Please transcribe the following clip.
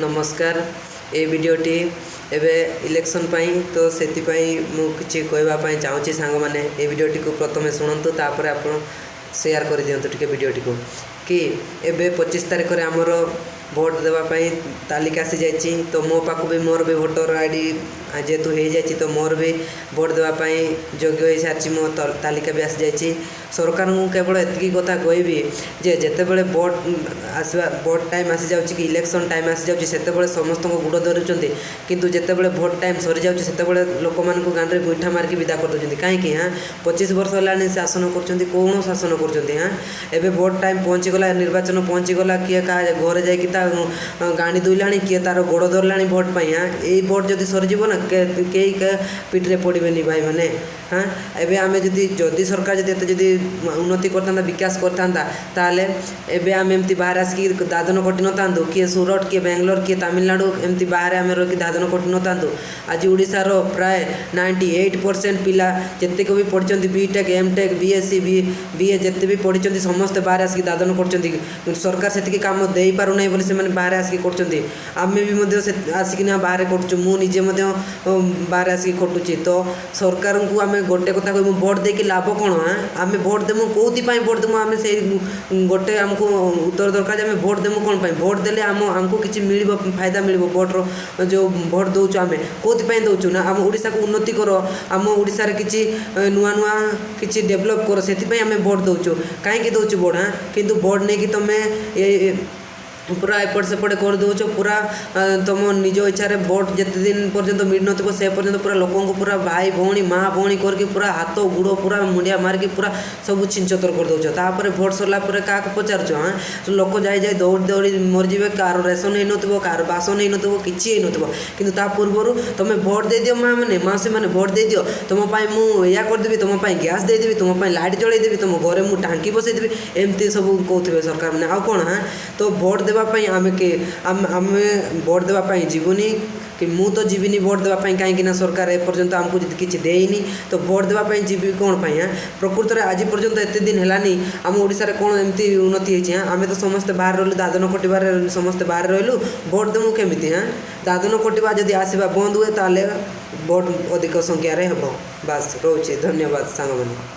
नमस्कार ए वीडियोटी एबे इलेक्शन पाई तो सेति मु किछि कहबा चाहूँगी सांग मैंने ए वीडियोटी को प्रथम शुणु तापर आप शेयर कर दिंतु टे वीडियोटी को कि एबे 25 तारिख में आमर भोट देवाई तालिका आसी जाइए तो मो पाक भी मोर भी भोटर आईडी जेहेतु हो जाए तो मोर भी भोट देवाई योग्य हो सारी मो तालिका भी आसी जाइए सरकार को केवल एति कथा कहबी जे जितेबले भोट आसवा भोट टाइम आसी जाऊँ कि इलेक्शन टाइम आसी जाऊँ से समस्त गुड़ धरुंच किंतु जितेबले भोट टाइम सरी जाऊँ से लोक मान गाँव में गोईठा मारिक विदा कर दूसरी कहीं हाँ 25 वर्ष है शासन कर कौन शासन कर हाँ एवं भोट टाइम पहुँचीगला निर्वाचन पहुँचीगला किए क्या घर जा गाड़ी दुईला किए तार गोड़ धरला भोट पाई हाँ यही भोट जब सरीज ना कई पिठरे पड़े भाई मैंने हाँ एवं आम जदि सरकार जदि उन्नति करता विकास करता एवं आम एमती बाहर आसिक दादन कटि न था किए सूरत किए बेंगलोर किए तमिलनाडु एमती बाहर आम रही दादन कटि न था आज ओडिशार प्राय 98% पिला जिते भी पढ़ी बीटेक एमटेक बीएससी बीए जिते भी पढ़ी समस्ते बाहर आसिक दादन कर सरकार से कम दे पार ना से बाहर आसिक करें भी आसिक बाहर करुचे बाहर आसिक खटुची तो सरकार को आम गोटे कथा कह भोट देकी लाभ कौन हाँ आम भोट देमु कौन भोट देमु आम से गोटे आमको उत्तर दरकार आम भोट देमु कौन भोट देले आमको किसी मिल फायदा मिल भोटर जो भोट दौचु आम कौन दौचु ना आम ओडिशा को उन्नति कर आम ओडिशा किसी नुआ नुआ किसी डेभलप कर से आम भोट दौचु कहीं दौचु भोट हाँ किंतु भोट नहीं कि तुम्हें पूरा एपट सेपट कर दौच पूरा तुम निज इच्छा भोट जिते दिन पर्यंत मिल न से पर्यंत पूरा लोक पूरा भाई भौणी माँ भौणी करके पूरा हाथ गुड़ पूरा मुंडिया मारिकी पूरा सब छिंचतर कर दौच तापर भोट सरला क्या पचार हाँ लोक जाए दौड़ दौड़ी मरीजे कार रेसन हो न कार बासन हो न कि कि पूर्व तुम भोट दे दियो माँ मैंने मासी मैंने भोट दे दियो तुमपाई मुझे करदेवी तुमपाई गैस देदेवी तुमपाई लाइट जलैदेवी तुम घरे मुझे टांकी बसईदेवी एमती सब कहते सरकार मैंने आउ कौन हाँ तो भोट देवा आम के आम भोट देवाई जीवनी कि मु तो जीविनी भोट देवाई कहीं सरकार एपर्यंत आमको किसी देनी तो भोट देवाई जीवी कौन पाई हाँ प्रकृत में आज पर्यंत एत दिन है आम ओडिशा कौन एमती उन्नति होती हाँ आम तो समस्ते बाहर रही दादन कटार समस्ते बाहर रही भोट देमु केमी हाँ दादन कटा जब आसवा बंद हुए ताले भोट अधिक संख्यार हम बास रोचे धन्यवाद सांग मैंने।